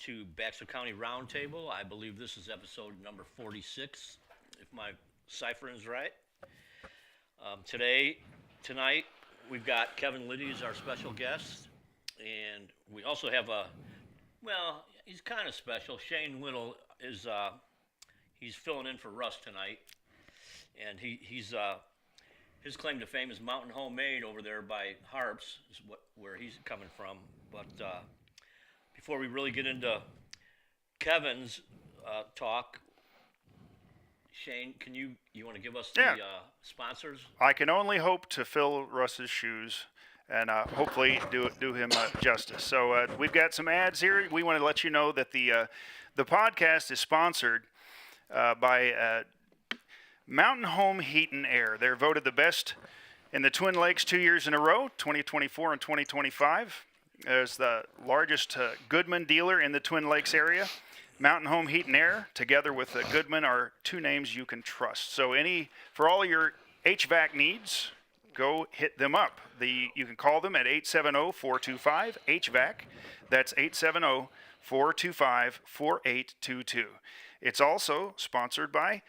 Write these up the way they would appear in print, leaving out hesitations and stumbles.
to Baxter County Roundtable. I believe this is episode number 46, if my cipher is right. Tonight, we've got Kevin Liddy as our special guest, and we also have he's kind of special. Shane Whittle is he's filling in for Russ tonight, and he's his claim to fame is Mountain Homemade over there by Harps, is where he's coming from. But before we really get into Kevin's talk, Shane, you want to give us the sponsors? I can only hope to fill Russ's shoes and hopefully do him justice. So we've got some ads here. We want to let you know that the podcast is sponsored by Mountain Home Heat and Air. They're voted the best in the Twin Lakes 2 years in a row, 2024 and 2025. As the largest Goodman dealer in the Twin Lakes area. Mountain Home Heat and Air, together with Goodman, are two names you can trust. So for all your HVAC needs, go hit them up. You can call them at 870-425-HVAC. That's 870-425-4822. It's also sponsored by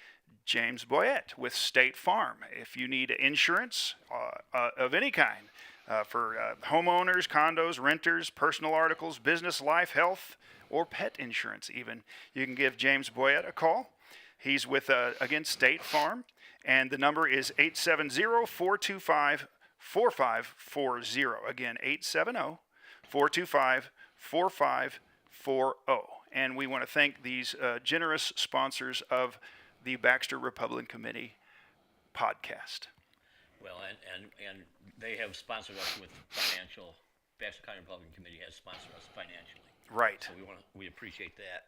James Boyette with State Farm. If you need insurance of any kind, for homeowners, condos, renters, personal articles, business, life, health, or pet insurance even, you can give James Boyette a call. He's with, again, State Farm, and the number is 870-425-4540. Again, 870-425-4540. And we want to thank these generous sponsors of the Baxter Republican Committee podcast. Well, and they have sponsored us with financial. Baxter County Republican Committee has sponsored us financially. Right. So we appreciate that.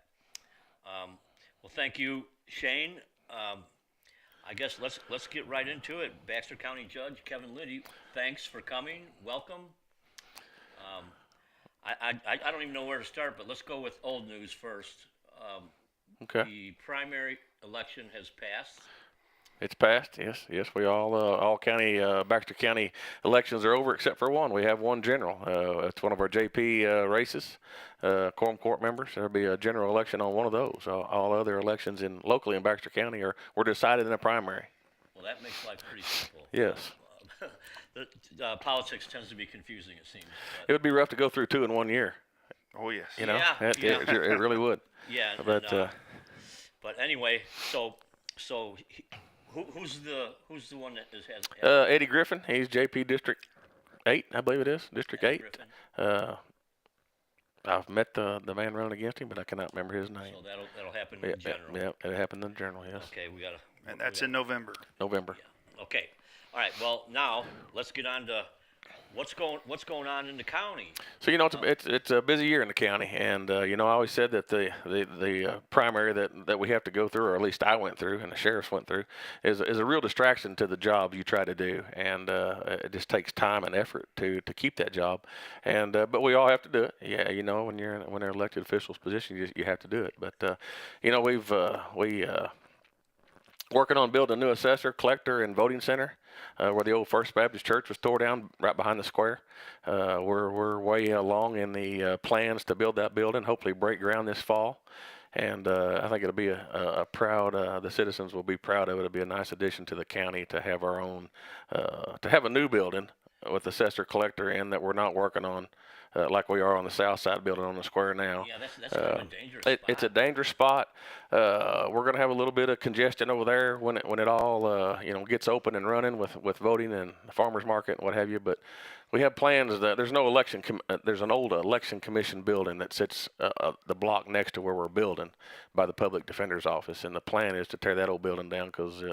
Well, thank you, Shane. I guess let's get right into it. Baxter County Judge Kevin Liddy, thanks for coming. Welcome. I don't even know where to start, but let's go with old news first. Okay. The primary election has passed. It's passed. Yes. We all county Baxter County elections are over except for one. We have one general. It's one of our JP races, quorum court members. There'll be a general election on one of those. All other elections locally in Baxter County were decided in a primary. Well, that makes life pretty simple. Yes. Politics tends to be confusing, it seems. It would be rough to go through two in 1 year. Oh yes. You know. Yeah. It really would. Yeah. But anyway, so. Who's the one that has Eddie Griffin? He's JP District 8, I believe it is. District 8. Griffin? I've met the man running against him, but I cannot remember his name. So that'll happen in general. Yeah, it happened in general. Yes. Okay, And that's in November. November. Yeah. Okay. All right. Well, now let's get on to what's going on in the county. So it's a busy year in the county, and I always said that the primary that we have to go through, or at least I went through, and the sheriffs went through, is a real distraction to the job you try to do, and it just takes time and effort to keep that job, and but we all have to do it. Yeah, when they're elected officials position, you have to do it. But we working on building a new assessor, collector, and voting center. Where the old First Baptist Church was tore down, right behind the square. We're way along in the plans to build that building, hopefully break ground this fall. And I think it'll be a proud, the citizens will be proud of it. It'll be a nice addition to the county to have our own, to have a new building with assessor, collector, and that we're not working on like we are on the south side building on the square now. Yeah, that's kind of a dangerous spot. It's a dangerous spot. We're going to have a little bit of congestion over there when it all gets open and running with voting and the farmers market and what have you. But we have plans that there's no election. There's an old election commission building that sits the block next to where we're building by the public defender's office, and the plan is to tear that old building down because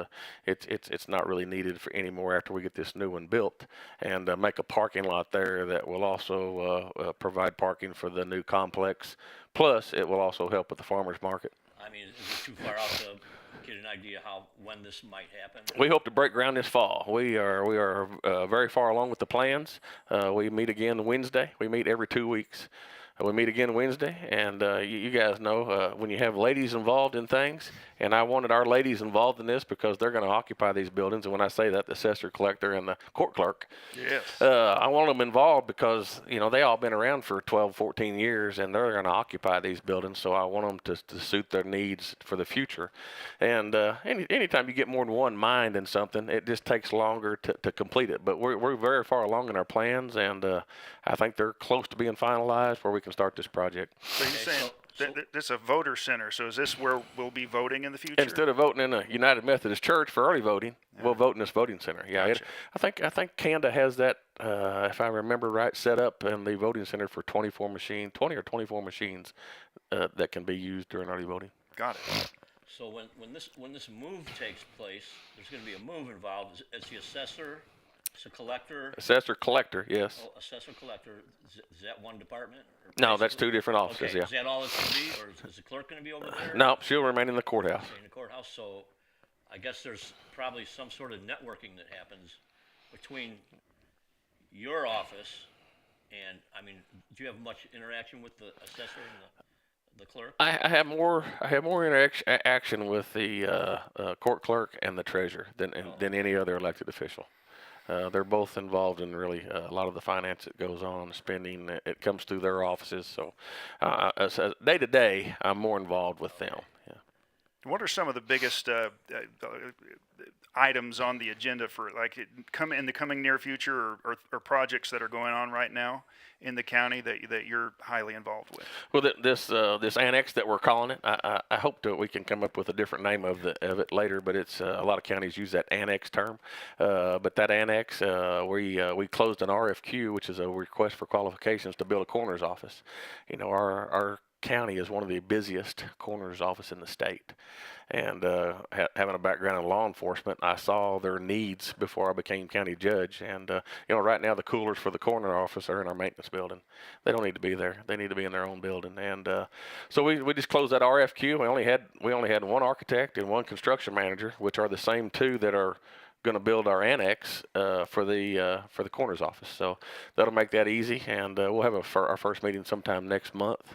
it's not really needed for anymore after we get this new one built, and make a parking lot there that will also provide parking for the new complex. Plus, it will also help with the farmers market. I mean, is it too far out to get an idea when this might happen? We hope to break ground this fall. We are very far along with the plans. We meet again Wednesday. We meet every 2 weeks. We meet again Wednesday, and you guys know when you have ladies involved in things, and I wanted our ladies involved in this because they're going to occupy these buildings. And when I say that, the assessor collector and the court clerk, Yes. I want them involved because, they all been around for 12, 14 years, and they're going to occupy these buildings. So I want them to suit their needs for the future. And anytime you get more than one mind in something, it just takes longer to complete it. But we're very far along in our plans, and I think they're close to being finalized where we can start this project. So you're saying this is a voter center. So is this where we'll be voting in the future? Instead of voting in a United Methodist Church for early voting, we'll vote in this voting center. Yeah, Gotcha. I think Canada has that, if I remember right, set up in the voting center for 20 or 24 machines that can be used during early voting. Got it. So when this move takes place, there's going to be a move involved. It's the assessor, it's the collector. Assessor collector, yes. Oh, assessor collector. Is that one department? Or No, that's basically- two different offices. Okay, Yeah. is that all it's going to be, or is the clerk going to be over there? No, she'll remain in the courthouse. In the courthouse. So I guess there's probably some sort of networking that happens between your office and, do you have much interaction with the assessor and the clerk? I have more interaction with the court clerk and the treasurer than any other elected official. They're both involved in really a lot of the finance that goes on, spending. It comes through their offices. So day to day, I'm more involved with them. Yeah. What are some of the biggest items on the agenda for in the coming near future, or projects that are going on right now in the county that you're highly involved with? Well, this annex that we're calling it, I hope that we can come up with a different name of it later. But it's a lot of counties use that annex term. But that annex, we closed an RFQ, which is a request for qualifications to build a coroner's office. Our county is one of the busiest coroner's office in the state. And having a background in law enforcement, I saw their needs before I became county judge. And right now the coolers for the coroner office are in our maintenance building. They don't need to be there. They need to be in their own building. And so we just closed that RFQ. We only had one architect and one construction manager, which are the same two that are going to build our annex for the coroner's office. So that'll make that easy. And we'll have our first meeting sometime next month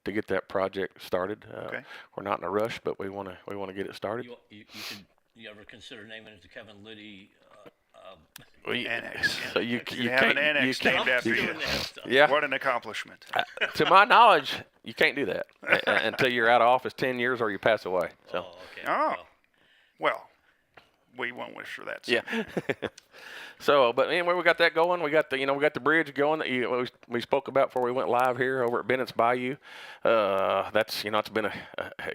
to get that project started. Okay. We're not in a rush, but we want to get it started. You ever consider naming it the Kevin Liddy? Annex. So you have can't, an annex you can't, named after Doing you. that stuff. yeah. What an accomplishment. To my knowledge, you can't do that until you're out of office 10 years or you pass away. So Oh, okay. Oh. Well, Well, we won't wish for that. yeah. So, but anyway, we got that going. We got the bridge going that we spoke about before we went live here over at Bennett's Bayou. That's it's been a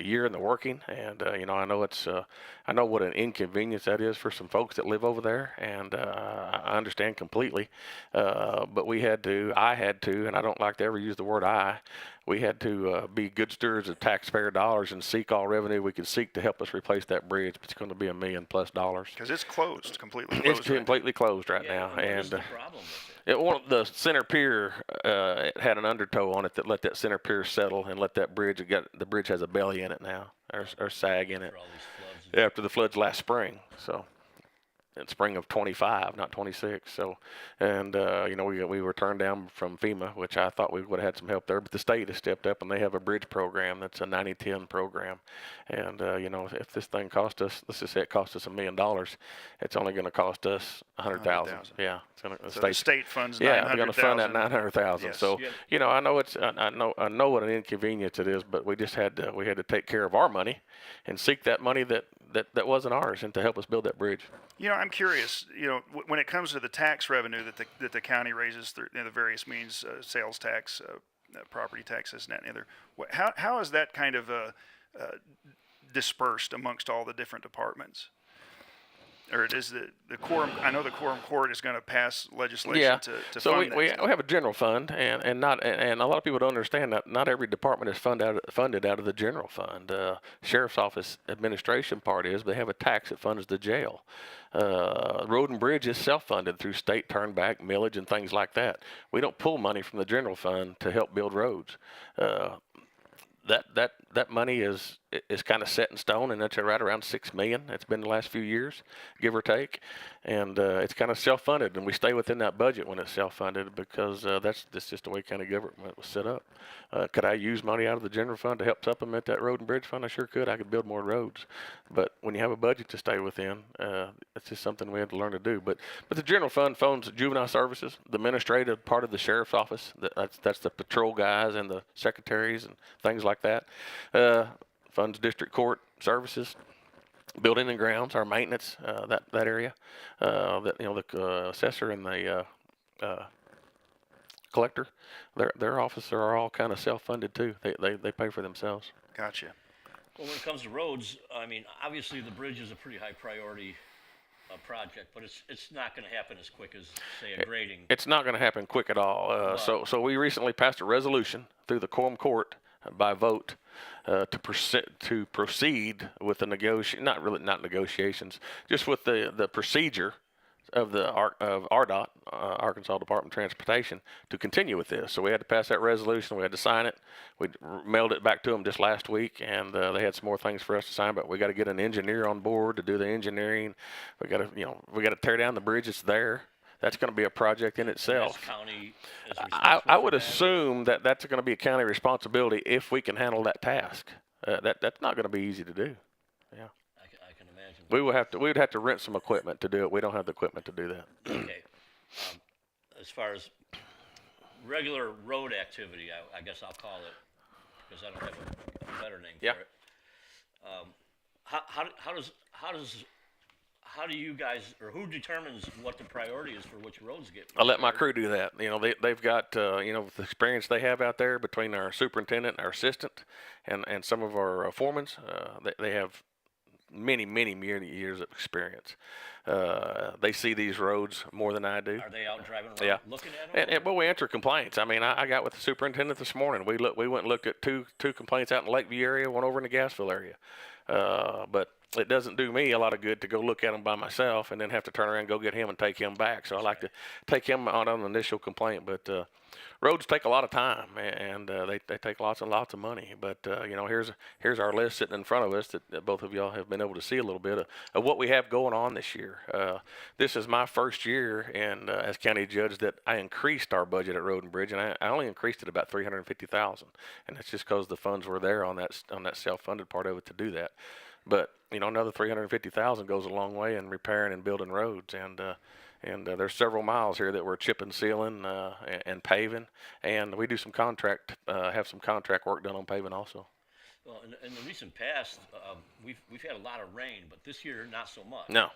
year in the working, and I know what an inconvenience that is for some folks that live over there, and I understand completely. But I had to, and I don't like to ever use the word I. We had to be good stewards of taxpayer dollars and seek all revenue we could seek to help us replace that bridge. It's going to be $1 million+. Because it's closed, completely closed. It's completely closed right yeah, now, what is and the problem with it? the center pier it had an undertow on it that let that center pier settle and let that bridge. The bridge has a belly in it now, or sag in it For all these floods. after the floods last spring. So. In spring of 25, not 26. So, and we were turned down from FEMA, which I thought we would have had some help there, but the state has stepped up and they have a bridge program that's a 90-10 program. And if this thing cost us, let's just say it cost us $1 million, it's only going to cost us $100,000. Yeah, it's going to. So the state funds Yeah, $900,000. they're going to fund that $900,000. Yes. So I know what an inconvenience it is, but we just had to take care of our money and seek that money that wasn't ours and to help us build that bridge. I'm curious. When it comes to the tax revenue that the county raises through the various means, sales tax, property taxes, and that and other. How is that kind of dispersed amongst all the different departments? Or it is the quorum? I know the quorum court is going to pass legislation to so fund we that. have a general fund, and a lot of people don't understand that not every department is funded out of the general fund. Sheriff's Office administration part is they have a tax that funds the jail. Road and bridge is self-funded through state turnback, millage, and things like that. We don't pull money from the general fund to help build roads. That that money is kind of set in stone, and it's right around $6 million. It's been the last few years, give or take, and it's kind of self-funded, and we stay within that budget when it's self-funded because that's just the way county government was set up. Could I use money out of the general fund to help supplement that road and bridge fund? I sure could. I could build more roads, but when you have a budget to stay within, it's just something we have to learn to do. But the general fund funds juvenile services, the administrative part of the sheriff's office. That's the patrol guys and the secretaries and things like that. Funds district court services, building and grounds, our maintenance, that area. The assessor and the collector, their offices are all kind of self-funded too. They pay for themselves. Gotcha. Well, when it comes to roads, I mean, obviously the bridge is a pretty high priority project, but it's not going to happen as quick as, say, a grading. It's not going to happen quick at all. So we recently passed a resolution through the quorum court by vote to proceed with the not negotiations, just with the procedure of RDOT, Arkansas Department of Transportation, to continue with this. So we had to pass that resolution. We had to sign it. We mailed it back to them just last week, and they had some more things for us to sign. But we got to get an engineer on board to do the engineering. We got to tear down the bridge that's there. That's going to be a project in itself. County is I would assume that that's going to be a county responsibility if we can handle that task. That's not going to be easy to do. Yeah. I can imagine. We would have to rent some equipment to do it. We don't have the equipment to do that. Okay. As far as regular road activity, I guess I'll call it, because I don't have a better name for it. How do you guys, or who determines what the priority is for which roads get? I let my crew do that. They've got with the experience they have out there between our superintendent and our assistant, and some of our foremans. They have many years of experience. They see these roads more than I do. Are they out driving around looking at them? And we answer complaints. I mean, I got with the superintendent this morning. We went and looked at two complaints out in the Lakeview area, one over in the Gasville area. But it doesn't do me a lot of good to go look at them by myself and then have to turn around and go get him and take him back. So I like to take him on an initial complaint. But roads take a lot of time, and they take lots and lots of money. But here's our list sitting in front of us that both of y'all have been able to see a little bit of what we have going on this year. This is my first year and as county judge that I increased our budget at Road and Bridge, and I only increased it about $350,000, and that's just because the funds were there on that self-funded part of it to do that. But another $350,000 goes a long way in repairing and building roads, and there's several miles here that we're chipping, sealing, and paving, and we do have some contract work done on paving also. Well, in the recent past, we've had a lot of rain, but this year not so much. No.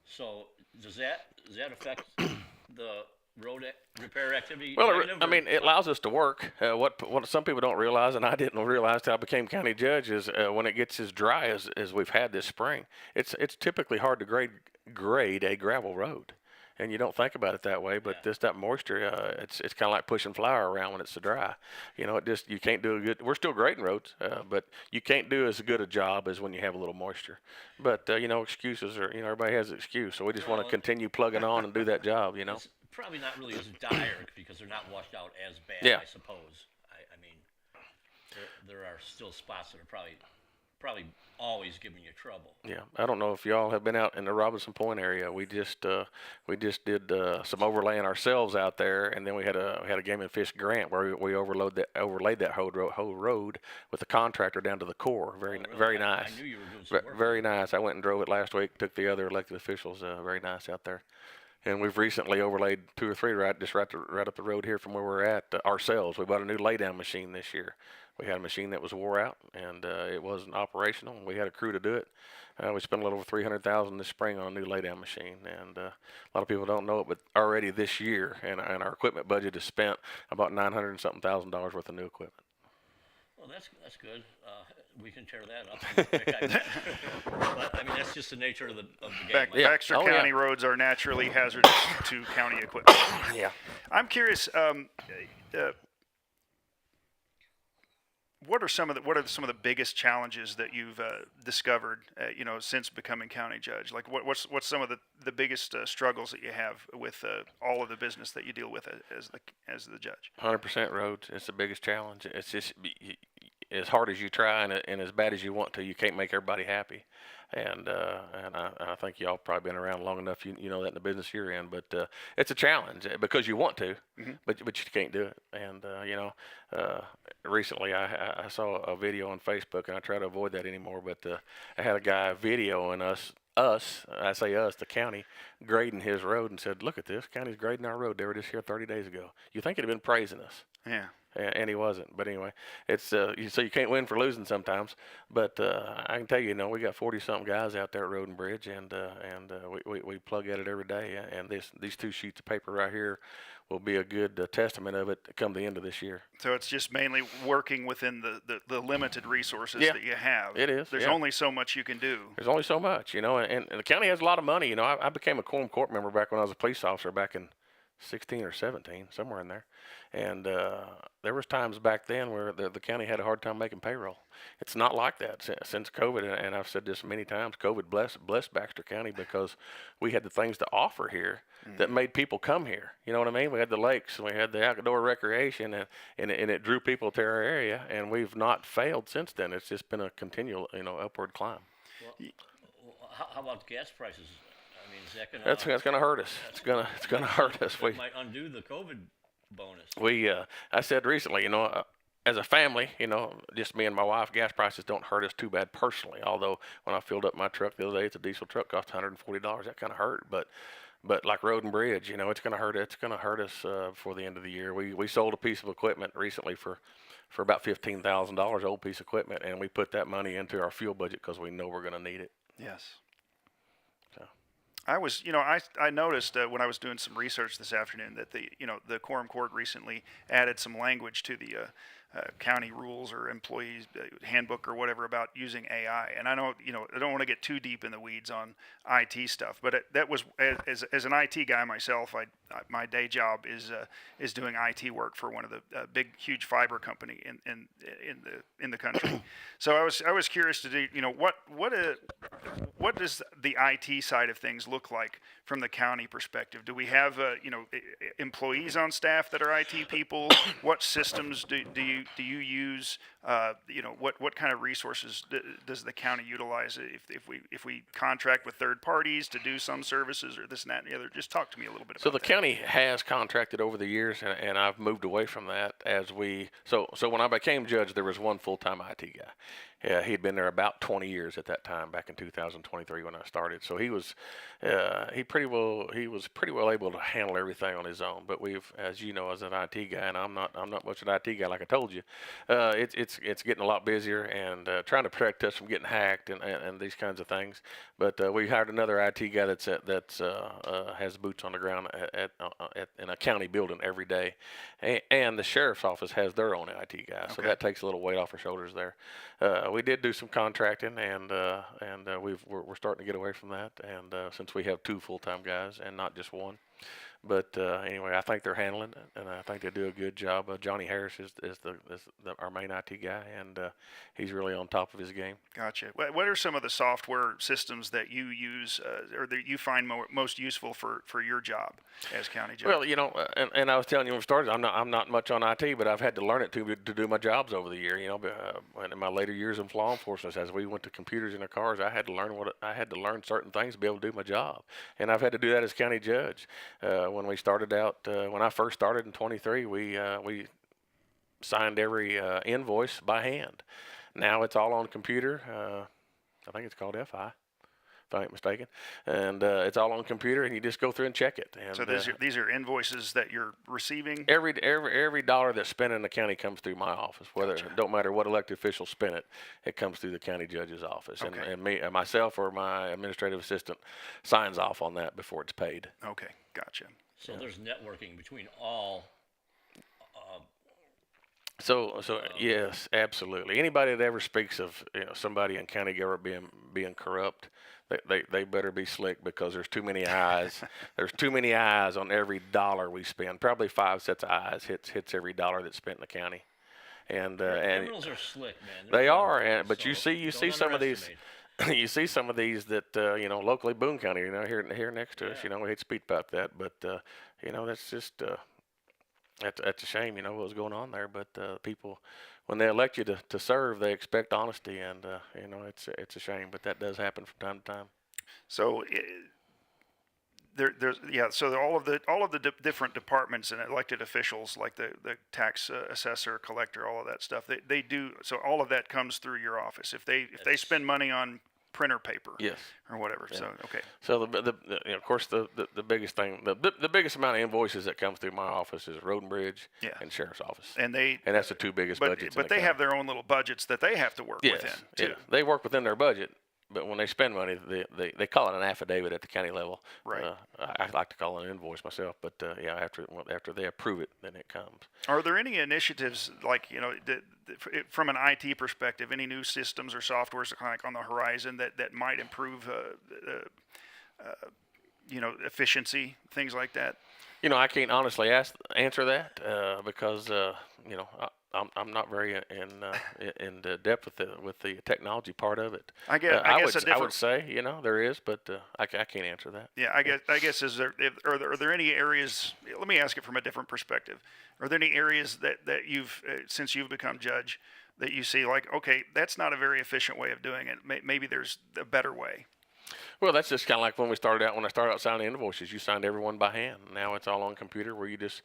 So does that affect the road repair activity? Well, it allows us to work. What some people don't realize, and I didn't realize till I became county judge, is when it gets as dry as we've had this spring, it's typically hard to grade a gravel road. And you don't think about it that way, but just that moisture, it's kind of like pushing flour around when it's so dry. You can't do a good. We're still grading roads, but you can't do as good a job as when you have a little moisture. But excuses are, everybody has an excuse, so we just want to continue plugging on and do that job. It's probably not really as dire because they're not washed out as bad, I suppose. I mean, there are still spots that are probably always giving you trouble. Yeah, I don't know if y'all have been out in the Robinson Point area. We just did some overlaying ourselves out there, and then we had a game and fish grant where we overlaid that whole road with the contractor down to the core. Very nice. I knew you were doing some work. Very nice. I went and drove it last week. Took the other elected officials. Very nice out there. And we've recently overlaid 2 or 3 right up the road here from where we're at ourselves. We bought a new laydown machine this year. We had a machine that was wore out, and it wasn't operational. We had a crew to do it. We spent a little over $300,000 this spring on a new laydown machine, and a lot of people don't know it, but already this year, and our equipment budget is spent about $900 and something thousand worth of new equipment. Well, that's good. We can tear that up. But I mean, that's just the nature of the game. Baxter County roads are naturally hazardous to county equipment. Yeah. I'm curious. What are some of the biggest challenges that you've discovered, since becoming county judge? Like, what's some of the biggest struggles that you have with all of the business that you deal with as the judge? 100% roads. It's the biggest challenge. It's just as hard as you try and as bad as you want to, you can't make everybody happy. And I think y'all probably been around long enough, you know that in the business you're in. But it's a challenge because you want to, but you can't do it. And recently I saw a video on Facebook, and I try to avoid that anymore. But I had a guy videoing I say us, the county, grading his road, and said, "Look at this, county's grading our road. They were just here 30 days ago. You think he'd have been praising us?" Yeah. And he wasn't. But anyway, it's so you can't win for losing sometimes. But I can tell you, we got 40-something guys out there at Road and Bridge, and we plug at it every day. And these 2 sheets of paper right here will be a good testament of it come the end of this year. So it's just mainly working within the limited resources that you have. It is. There's only so much you can do. There's only so much, and the county has a lot of money. I became a quorum court member back when I was a police officer back in 16 or 17, somewhere in there. And there was times back then where the county had a hard time making payroll. It's not like that since COVID, and I've said this many times. COVID blessed Baxter County because we had the things to offer here that made people come here. You know what I mean? We had the lakes, we had the outdoor recreation, and it drew people to our area, and we've not failed since then. It's just been a continual, upward climb. Well, how about gas prices? I mean, is that gonna? That's going to hurt us. It's gonna hurt us. It might undo the COVID bonus. I said recently, as a family, just me and my wife, gas prices don't hurt us too bad personally. Although when I filled up my truck the other day, it's a diesel truck, cost $140. That kind of hurt, but like Road and Bridge, it's going to hurt. It's going to hurt us before the end of the year. We sold a piece of equipment recently for about $15,000, old piece of equipment, and we put that money into our fuel budget because we know we're going to need it. Yes. I was, I noticed when I was doing some research this afternoon that the quorum court recently added some language to the county rules or employees handbook or whatever about using AI. And I know, I don't want to get too deep in the weeds on IT stuff, but that was as an IT guy myself, my day job is doing IT work for one of the big, huge fiber company in the country. So I was curious to do, what does the IT side of things look like from the county perspective? Do we have employees on staff that are IT people? What systems do you use? What kind of resources does the county utilize if we contract with third parties to do some services or this and that and the other? Just talk to me a little bit about that. So the county has contracted over the years, and I've moved away from that so when I became judge, there was one full-time IT guy. Yeah, he'd been there about 20 years at that time, back in 2023 when I started. So he was pretty well able to handle everything on his own. But we've, as you know, as an IT guy, and I'm not much an IT guy like I told you, it's getting a lot busier and trying to protect us from getting hacked and these kinds of things. But we hired another IT guy that's has boots on the ground in a county building every day, and the sheriff's office has their own IT guy, so that takes a little weight off our shoulders there. We did do some contracting, and we're starting to get away from that, and since we have 2 full-time guys and not just one. But anyway, I think they're handling it, and I think they do a good job. Johnny Harris is our main IT guy, and he's really on top of his game. Gotcha. What are some of the software systems that you use or that you find most useful for your job as county judge? Well, and I was telling you when we started, I'm not much on IT, but I've had to learn it to do my jobs over the year. In my later years in law enforcement, as we went to computers in the cars, I had to learn certain things to be able to do my job, and I've had to do that as county judge. When we started out, when I first started in 23, we signed every invoice by hand. Now it's all on computer. I think it's called FI, if I ain't mistaken. And it's all on computer, and you just go through and check it. And, so these are invoices that you're receiving? Every dollar that's spent in the county comes through my office. It don't matter what elected official spent it, it comes through the county judge's office. Okay. And myself or my administrative assistant signs off on that before it's paid. Okay, gotcha. So there's networking between all. So yes, absolutely. Anybody that ever speaks of somebody in county government being corrupt, they better be slick, because there's too many eyes. There's too many eyes on every dollar we spend. Probably 5 sets of eyes hits every dollar that's spent in the county. And criminals are slick, man. They are, but you see some of these. You see some of these that locally Boone County, here next to us. We hate to speak about that, but that's just that's a shame. What was going on there, but people when they elect you to serve, they expect honesty, and you know, it's a shame, but that does happen from time to time. So there's yeah. So all of the different departments and elected officials, like the tax assessor, collector, all of that stuff, they do. So all of that comes through your office. If they spend money on printer paper, Yes. or whatever. Yeah. So okay. So you know, of course the biggest thing, the biggest amount of invoices that comes through my office is Road and Bridge Yeah. and Sheriff's Office, And that's the two biggest budgets. but they have their own little budgets that they have to work yes, within too. yeah, they work within their budget, but when they spend money, they call it an affidavit at the county level. Right. I like to call it an invoice myself, but yeah, after they approve it, then it comes. Are there any initiatives, like, you know, from an IT perspective, any new systems or softwares like on the horizon that might improve, you know, efficiency, things like that? You know, I can't honestly answer that because you know, I'm not very in the depth with the technology part of it. I guess I would say, you know, there is, but I can't answer that. Yeah, I guess are there any areas? Let me ask it from a different perspective. Are there any areas that you've since you've become judge that you see, like, okay, that's not a very efficient way of doing it. Maybe there's a better way. Well, that's just kind of like when I started out signing invoices. You signed everyone by hand. Now it's all on computer, where you just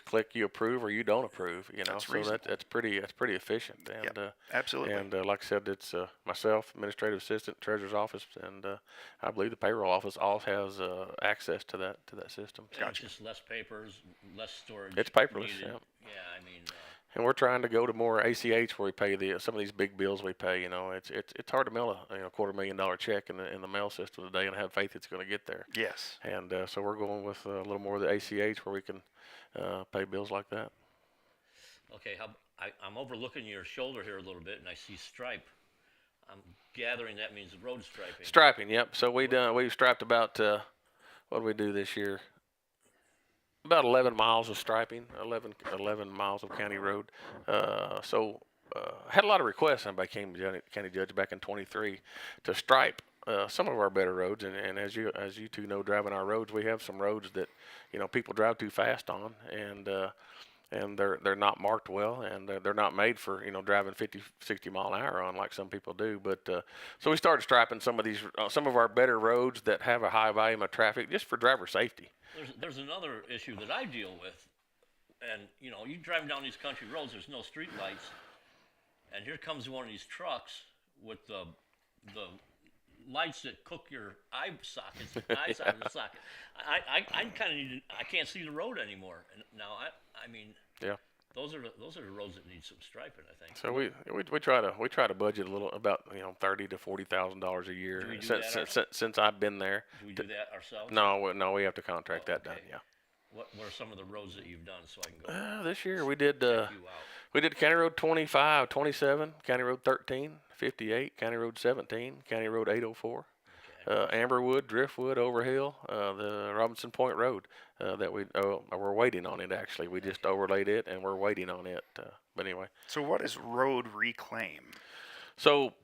click, you approve or you don't approve. You know, That's so reasonable. that's pretty efficient. And Yep, absolutely. and like I said, it's myself, administrative assistant, treasurer's office, and I believe the payroll office all has access to that system. And it's just less papers, less storage. It's paperless, needed. yeah. Yeah, I mean, And we're trying to go to more ACH, where we pay some of these big bills we pay. You know, it's hard to mail a $250,000 check in the mail system today and have faith it's going to get there. Yes. And so we're going with a little more of the ACH, where we can pay bills like that. okay, I'm overlooking your shoulder here a little bit, and I see stripe. I'm gathering that means road striping. Striping, yep. So we've striped about what did we do this year? About 11 miles of striping, 11 miles of county road. Had a lot of requests. I became county judge back in 23 to stripe some of our better roads. And as you two know, driving our roads, we have some roads that, you know, people drive too fast on, and they're not marked well, and they're not made for, you know, driving 50, 60 mile an hour on like some people do. But so we started striping some of our better roads that have a high volume of traffic, just for driver safety. There's another issue that I deal with, and you know, you driving down these country roads, there's no street lights, and here comes one of these trucks with the lights that cook your eye sockets, side of the socket. I kind of need I can't see the road anymore, and now I mean, Yeah. those are the roads that need some striping, I think. So we try to budget a little, about, you know, $30,000 to $40,000 a year Do we do that since I've been there. Do we do that ourselves? No, we have to contract that done. Okay. Yeah. What are some of the roads that you've done, so I can go This year we did check you out? we did County Road 25, 27, County Road 13, 58, County Road 17, County Road 804. Okay. Amberwood, Driftwood, Overhill, the Robinson Point Road that we're waiting on it, actually. We just overlaid it, and we're waiting on it. But anyway. So what is road reclaim? So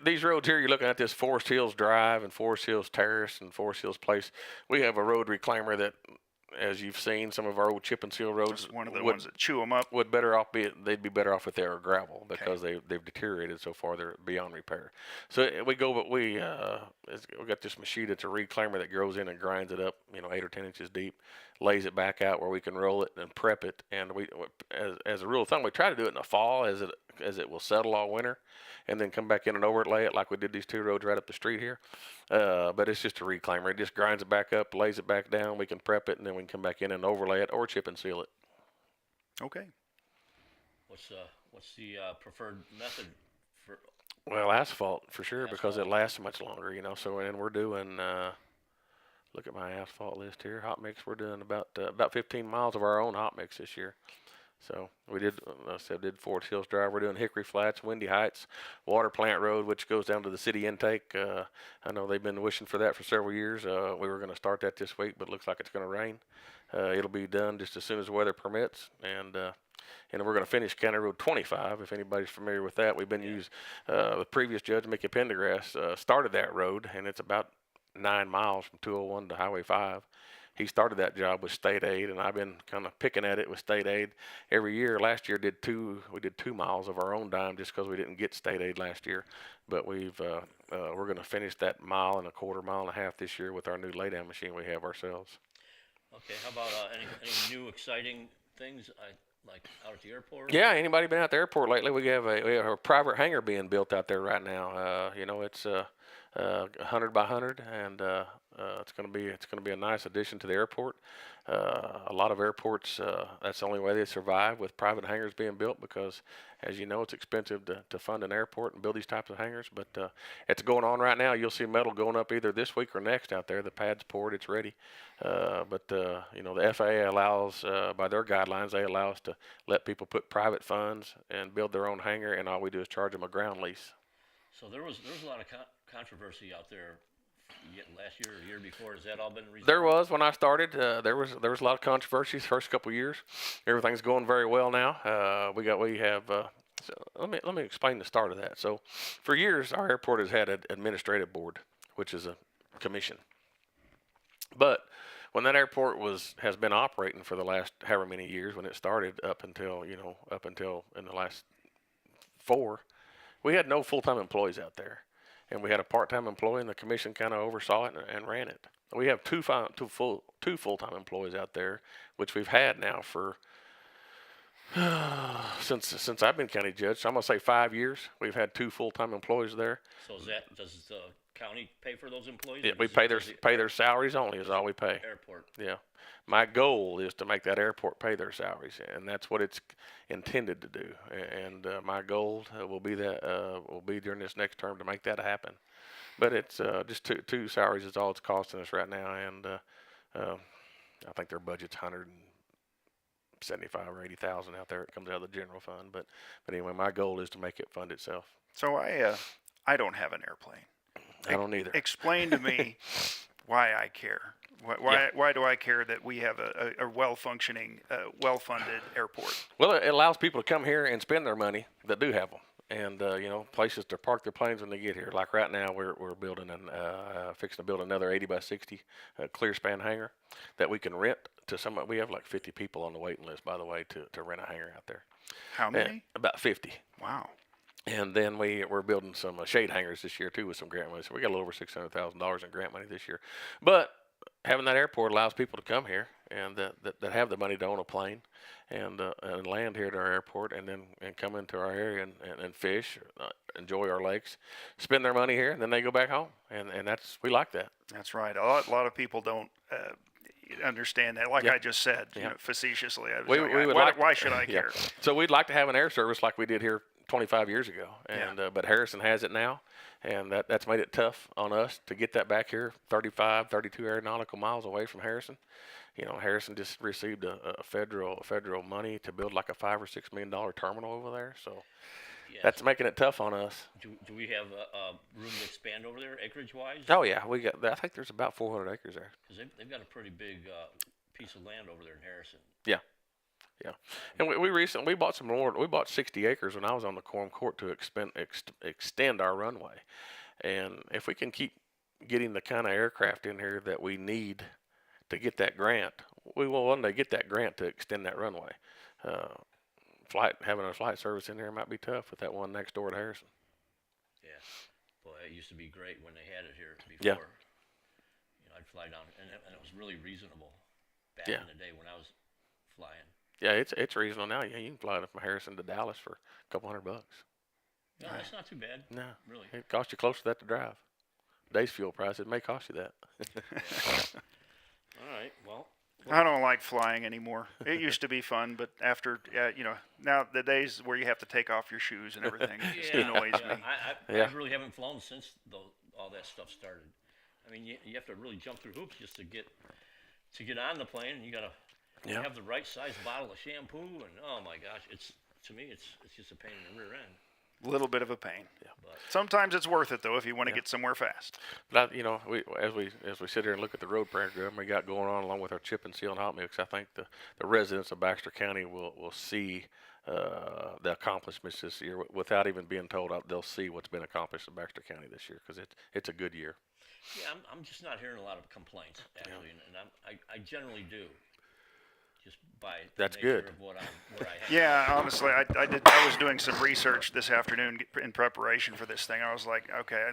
these roads here, you're looking at this Forest Hills Drive and Forest Hills Terrace and Forest Hills Place. We have a road reclaimer that, as you've seen, some of our old chip and seal roads One of the ones that chew them up. they'd be better off if they were gravel, because they've deteriorated so far, they're beyond repair. So we got this machine. It's a reclaimer that goes in and grinds it up, you know, 8 or 10 inches deep, lays it back out where we can roll it and prep it. And as a rule of thumb, we try to do it in the fall, as it will settle all winter, and then come back in and overlay it like we did these two roads right up the street here. But it's just a reclaimer. It just grinds it back up, lays it back down. We can prep it, and then we can come back in and overlay it or chip and seal it. Okay. What's the preferred method for? Well, asphalt for sure, because it Asphalt. lasts much longer, you know. So, and we're doing, look at my asphalt list here. Hot mix, we're doing about 15 miles of our own hot mix this year. So we did, did Forest Hills Drive. We're doing Hickory Flats, Windy Heights, Water Plant Road, which goes down to the city intake. I know they've been wishing for that for several years. We were going to start that this week, but it looks like it's going to rain. It'll be done just as soon as the weather permits. And we're going to finish County Road 25, if anybody's familiar with that. We've been using, the previous judge, Mickey Pendergrass, started that road, and it's about 9 miles from 201 to Highway 5. he started that job with state aid, and I've been kind of picking at it with state aid every year. Last year we did 2 miles of our own dime just because we didn't get state aid last year. But we're going to finish that 1.25 1.5 this year with our new laydown machine we have ourselves. Okay, how about any new exciting things like out at the airport? Yeah, anybody been out the airport lately? We have a private hangar being built out there right now. It's 100 by 100, and it's going to be a nice addition to the airport. A lot of airports, that's the only way they survive, with private hangars being built, because, as you know, it's expensive to fund an airport and build these types of hangars. But it's going on right now. You'll see metal going up either this week or next out there. The pad's poured, it's ready. But the FAA allows, by their guidelines, they allow us to let people put private funds and build their own hangar, and all we do is charge them a ground lease. So there was a lot of controversy out there last year or the year before. Has that all been resolved? There was when I started. There was a lot of controversies first couple of years. Everything's going very well now. So let me explain the start of that. So, for years, our airport has had an administrative board, which is a commission. But when that airport has been operating for the last however many years, when it started up until in the last 4, we had no full-time employees out there. And we had a part-time employee, and the commission kind of oversaw it and ran it. We have two full-time employees out there, which we've had now for since I've been county judge. So I'm gonna say 5 years. We've had 2 full-time employees there. So does the county pay for those employees? Yeah, we pay their salaries only is all we pay. Airport. Yeah. My goal is to make that airport pay their salaries, and that's what it's intended to do. And my goal will be during this next term to make that happen. But it's just two salaries is all it's costing us right now, and I think their budget's 175 or 80,000 out there. It comes out of the general fund. But anyway, my goal is to make it fund itself. So I don't have an airplane. I don't either. Explain to me why I care. Why do I care that we have a well-functioning, well-funded airport? Well, it allows people to come here and spend their money that do have them, and places to park their planes when they get here. Like right now, we're building fixing to build another 80 by 60 clear span hangar that we can rent to some. We have like 50 people on the waiting list, by the way, to rent a hangar out there. How many? About 50. Wow. And then we're building some shade hangars this year too with some grant money. So we got a little over $600,000 in grant money this year. But having that airport allows people to come here and that have the money to own a plane and land here at our airport and come into our area and fish, enjoy our lakes, spend their money here, and then they go back home. And we like that. That's right. A lot of people don't understand that. Like I just said, facetiously. Why should I care? So we'd like to have an air service like we did here 25 years ago, and but Harrison has it now, and that's made it tough on us to get that back here 32 aeronautical miles away from Harrison. Harrison just received a federal money to build like a $5 or $6 million terminal over there, so that's making it tough on us. Do we have room to expand over there, acreage wise? Oh yeah, I think there's about 400 acres there. Because they've got a pretty big piece of land over there in Harrison. Yeah. And we recently bought some more. We bought 60 acres when I was on the Quorum Court to extend our runway. And if we can keep getting the kind of aircraft in here that we need to get that grant, we will one day get that grant to extend that runway. Having a flight service in there might be tough with that one next door to Harrison. Yeah, boy, it used to be great when they had it here before. Yeah. I'd fly down, and it was really reasonable back in the day when I was flying. Yeah, it's reasonable now. Yeah, you can fly from Harrison to Dallas for a couple $100. No, that's not too bad. No, really. It costs you close to that to drive. Today's fuel price, it may cost you that. All right. Well, I don't like flying anymore. It used to be fun, but after now the days where you have to take off your shoes and everything just annoys me. I really haven't flown since all that stuff started. I mean, you have to really jump through hoops just to get on the plane, and you gotta. You have the right size bottle of shampoo, and oh my gosh, to me it's just a pain in the rear end. A little bit of a pain. Yeah. But sometimes it's worth it though if you want to get somewhere fast. But as we sit here and look at the road program we got going on along with our chip and seal and hot mix, I think the residents of Baxter County will see the accomplishments this year without even being told. They'll see what's been accomplished in Baxter County this year because it's a good year. Yeah, I'm just not hearing a lot of complaints actually, and I generally do. Just by the That's nature good. of what I have. Yeah, honestly, I was doing some research this afternoon in preparation for this thing. I was like, okay,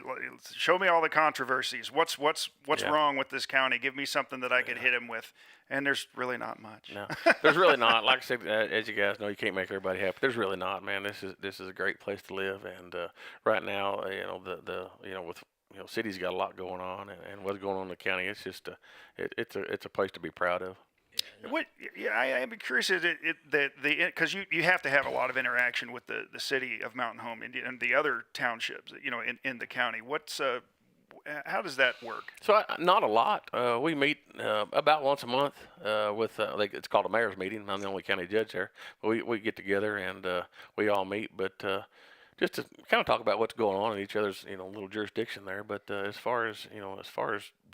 show me all the controversies. What's Yeah. wrong with this county? Give me something that I could hit him with. And there's really not much. No, there's really not. Like I said, as you guys know, you can't make everybody happy. There's really not, man. This is a great place to live, and right now, with city's got a lot going on, and what's going on in the county, it's just it's a place to be proud of. What? Yeah, I'm curious. Is because you have to have a lot of interaction with the city of Mountain Home and the other townships, in the county. How does that work? So not a lot. We meet about once a month with it's called a mayor's meeting. I'm the only county judge there. We get together and we all meet, but just to kind of talk about what's going on in each other's little jurisdiction there. But as far as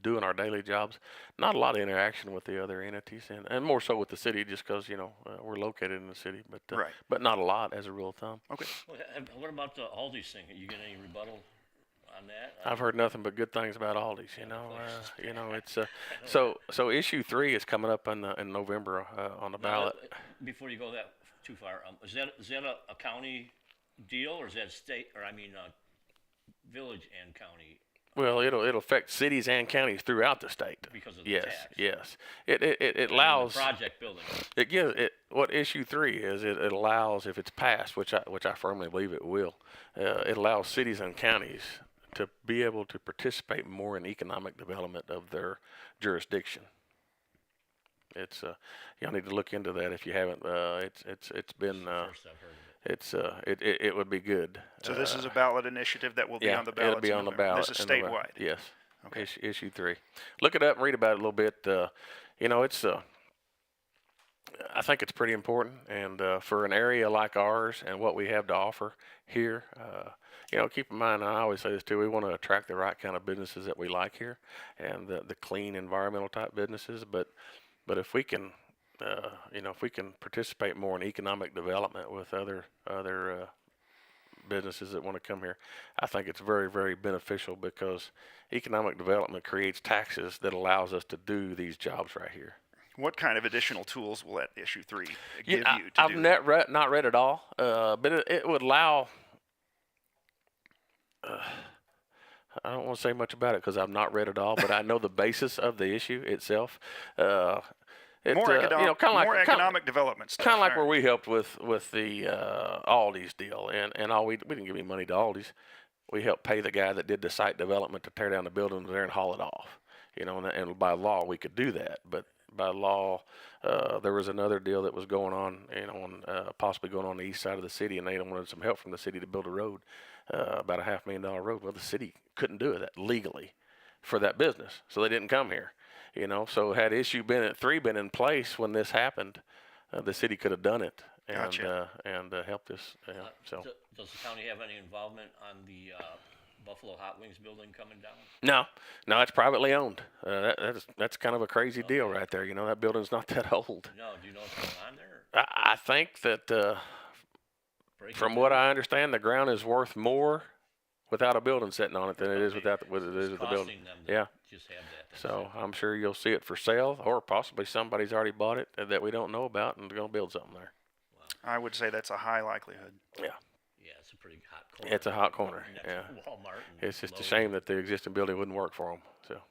doing our daily jobs, not a lot of interaction with the other entities, and more so with the city, just because we're located in the city. But Right. but not a lot as a rule of thumb. Okay. Well, what about the Aldi's thing? You get any rebuttal on that? I've heard nothing but good things about Aldi's. It's so issue 3 is coming up in November on the ballot. Before you go that too far, is that a county deal, or is that state, or village and county? Well, it'll affect cities and counties throughout the state. Because of the yes, tax. yes. It allows the project building. it gives it what issue 3 is. It allows, if it's passed, which I firmly believe it will. It allows cities and counties to be able to participate more in economic development of their jurisdiction. It's y'all need to look into that if you haven't. It's been. First I've heard of it. It would be good. So this is a ballot initiative that will be on the ballot. It'll be on the ballot. This is in November. statewide. Yes. Okay. Issue 3. Look it up and read about it a little bit. It's I think it's pretty important, and for an area like ours and what we have to offer here, keep in mind. I always say this too. We want to attract the right kind of businesses that we like here, and the clean environmental type businesses. But if we can, if we can participate more in economic development with other businesses that want to come here, I think it's very, very beneficial because economic development creates taxes that allows us to do these jobs right here. What kind of additional tools will that issue 3 give you to I've do? not read it all, but it would allow. I don't want to say much about it because I've not read it all, but I know the basis of the issue itself. More economic development stuff. Kind of like all where right. we helped with the Aldi's deal, and all we didn't give any money to Aldi's. We helped pay the guy that did the site development to tear down the buildings there and haul it off. And by law we could do that, but by law there was another deal that was going on, possibly going on the east side of the city, and they wanted some help from the city to build a road, about a $500,000 road. Well, the city couldn't do that legally for that business, so they didn't come here. So had issue 3 been in place when this happened, the city could have done it and Gotcha. Helped us. Does the county have any involvement on the Buffalo Hot Wings building coming down? No, it's privately owned. That's kind of a crazy deal right there. That building's not that old. No, do you know what's going on there? I think that from what I understand, the ground is worth more without a building sitting on it than it is with the building. Costing them to Yeah. just have that. That's So it. I'm sure you'll see it for sale, or possibly somebody's already bought it that we don't know about and they're going to build something there. I would say that's a high likelihood. Yeah, Yeah, it's a pretty hot corner. it's a hot corner. Next Yeah, to Walmart. And it's just a Lowe's. shame that the existing building wouldn't work for them. So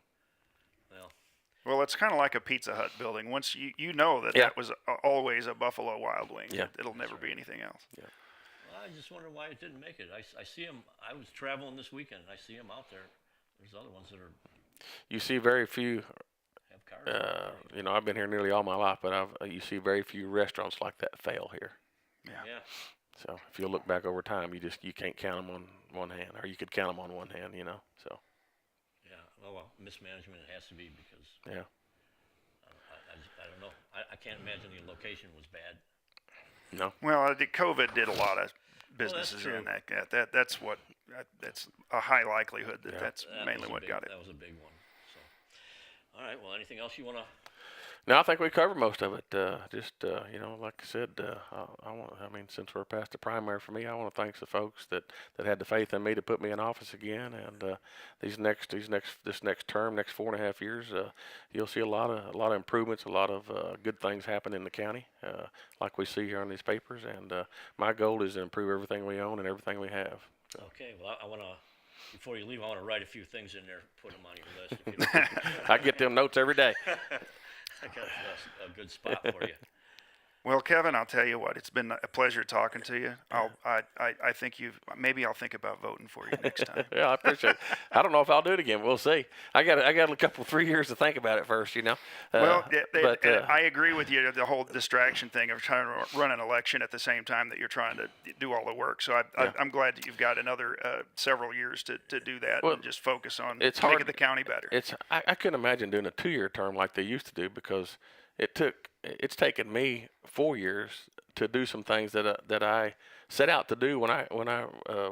Well, Well, it's kind of like a Pizza Hut building. Once you know that Yeah. that was always a Buffalo Wild Wing. Yeah. It'll never be anything else. I just wonder why it didn't make it. I see them. I was traveling this weekend. I see them out there. There's other ones that you see very few. have cars. I've been here nearly all my life, but you see very few restaurants like that fail here. Yeah. So if you look back over time, you can't count them on one hand, or you could count them on one hand. So Yeah. Well, mismanagement it has to be because yeah. I don't know. I can't imagine the location was bad. No. Well, COVID did a lot of businesses true. in that. That's a high likelihood that Yeah. that's That mainly was a what big- got it. That was a big one. So, all right. Well, anything else you want to? No, I think we covered most of it. Like I said, I mean, since we're past the primary for me, I want to thank the folks that had the faith in me to put me in office again. And this next term, next 4.5 years, you'll see a lot of improvements, a lot of good things happen in the county, like we see here on these papers. And my goal is to improve everything we own and everything we have. So. Okay, well, I want to, before you leave, I want to write a few things in there, put them on your list. If you don't I get them notes every day. I got a good spot for you. Well, Kevin, I'll tell you what. It's been a pleasure talking to you. I think maybe I'll think about voting for you next time. Yeah, I appreciate it. I don't know if I'll do it again. We'll see. I got a couple 3 years to think about it first, you know. I agree with you. The whole distraction thing of trying to run an election at the same time that you're trying to do all the work. So I'm glad that you've got another several years to do that and just focus on making the county better. I couldn't imagine doing a 2-year term like they used to do, because it's taken me 4 years to do some things that I set out to do when I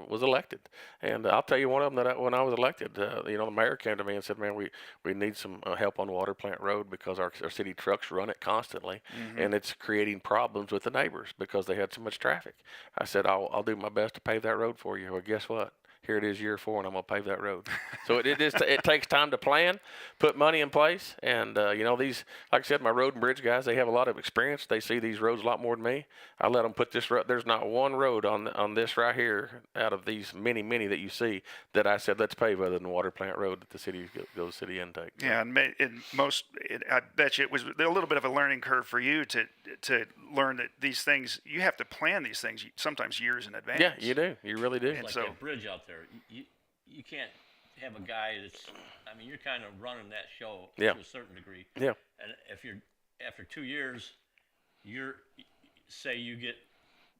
was elected. And I'll tell you one of them when I was elected, the mayor came to me and said, "Man, we need some help on Water Plant Road because our city trucks run it constantly, and it's creating problems with the neighbors because they had so much traffic." I said, "I'll do my best to pave that road for you." Well, guess what? Here it is, year 4, and I'm gonna pave that road. So it takes time to plan, put money in place, and these, like I said, my road and bridge guys, they have a lot of experience. They see these roads a lot more than me. I let them put this road. There's not one road on this right here out of these many that you see that I said let's pave other than Water Plant Road that the city goes city intake. Yeah, and I bet you it was a little bit of a learning curve for you to learn that these things, you have to plan these things sometimes years in advance. Yeah, you do. You really do. Like that bridge out there, you can't have a guy that's, I mean, you're kind of running that show to a certain degree. Yeah. And if you're, after 2 years, say you get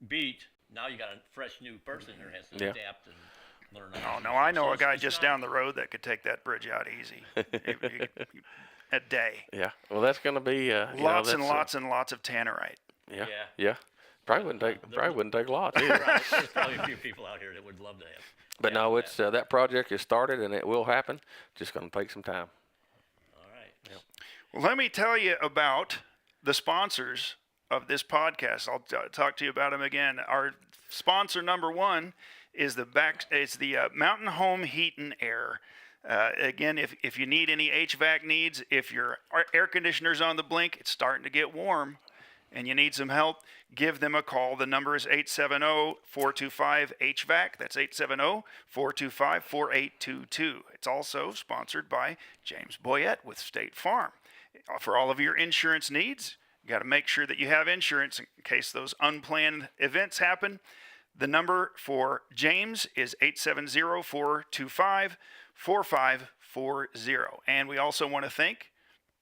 beat, now you got a fresh new person there has to adapt and learn. Oh, no, I know a guy just down the road that could take that bridge out easy. A day. Yeah. Well, that's going to be lots and lots of tannerite. Yeah. Probably wouldn't take a lot either. There's probably a few people out here that would love to have. But no, it's that project is started and it will happen. Just going to take some time. All right. Yep. Well, let me tell you about the sponsors of this podcast. I'll talk to you about them again. Our sponsor number 1 is the Mountain Home Heat and Air. Again, if you need any HVAC needs, if your air conditioner's on the blink, it's starting to get warm, and you need some help, give them a call. The number is 870-425-HVAC. That's 870-425-4822. It's also sponsored by James Boyette with State Farm. For all of your insurance needs, you got to make sure that you have insurance in case those unplanned events happen. The number for James is 870-425-4540. And we also want to thank,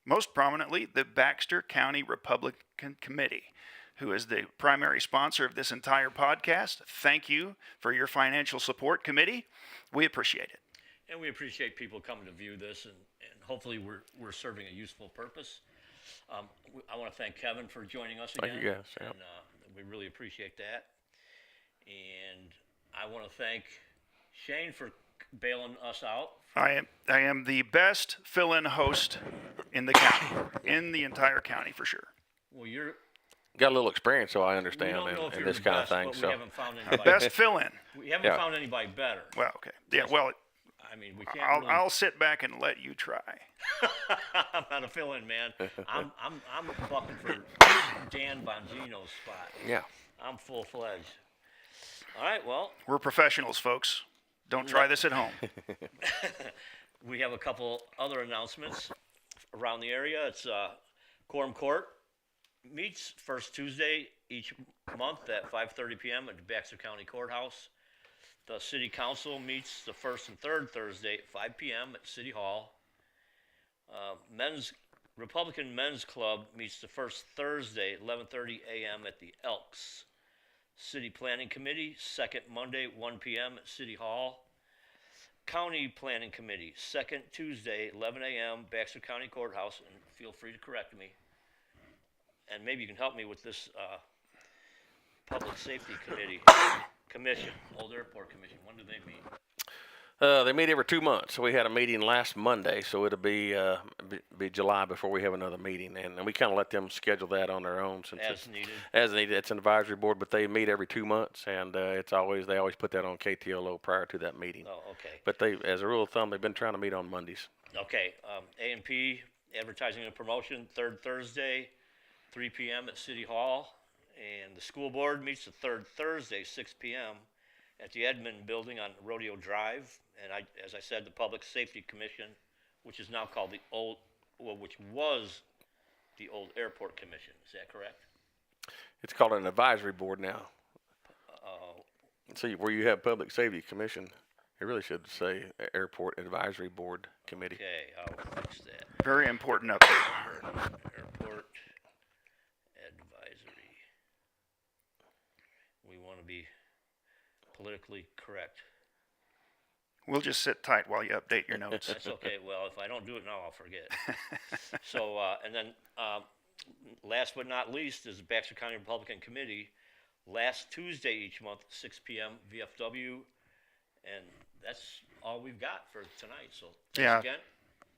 most prominently, the Baxter County Republican Committee, who is the primary sponsor of this entire podcast. Thank you for your financial support, committee. We appreciate it. And we appreciate people coming to view this, and hopefully we're serving a useful purpose. I want to thank Kevin for joining us again. Thank you guys. And we really appreciate that. And I want to thank Shane for bailing us out. I am the best fill-in host in the county, in the entire county for sure. Well, you're got a little experience, so I understand in this kind of thing. We haven't found The anybody. best fill-in. We haven't found anybody better. Well, okay. Yeah. Well, I mean, we can't. I'll sit back and let you try. I'm not a fill-in, man. I'm fucking for Dan Bongino's spot. Yeah. I'm full-fledged. All right. Well, we're professionals, folks. Don't try this at home. We have a couple other announcements around the area. It's Quorum Court meets first Tuesday each month at 5:30 p.m. at the Baxter County Courthouse. The City Council meets the first and third Thursday at 5 p.m. at City Hall. Republican Men's Club meets the first Thursday at 11:30 a.m. at the Elks. City Planning Committee, second Monday, 1 p.m. at City Hall. County Planning Committee, second Tuesday, 11 a.m., Baxter County Courthouse, and feel free to correct me. And maybe you can help me with this Public Safety Commission, Old Airport Commission. When do they meet? They meet every 2 months. We had a meeting last Monday, so it'll be July before we have another meeting, and we kind of let them schedule that on their own since As needed. as needed. It's an advisory board, but they meet every 2 months, and they always put that on KTLO prior to that meeting. Oh, okay. But as a rule of thumb, they've been trying to meet on Mondays. Okay, A&P, advertising and promotion, third Thursday, 3 p.m. at City Hall. And the school board meets the third Thursday, 6 p.m. at the Edmond Building on Rodeo Drive. And as I said, the Public Safety Commission, which is now called which was the old Airport Commission. Is that correct? It's called an advisory board now. So where you have Public Safety Commission, it really should say Airport Advisory Board Committee. Okay, I'll fix that. Very important update. Airport Advisory. We want to be politically correct. We'll just sit tight while you update your notes. That's okay. Well, if I don't do it now, I'll forget. So, and then last but not least is the Baxter County Republican Committee. Last Tuesday each month, 6 p.m. VFW. And that's all we've got for tonight. So thanks Yeah. again.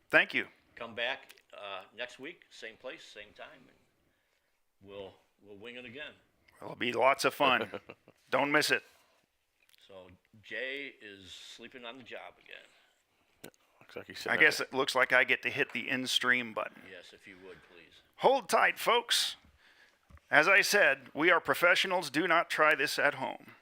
Thank you. Come back next week, same place, same time, and we'll wing it again. It'll be lots of fun. Don't miss it. So Jay is sleeping on the job again. Looks like he's sitting I up guess it looks like I get to hit the in-stream button. Yes, if you would, please. Hold tight, folks. As I said, we are professionals. Do not try this at home.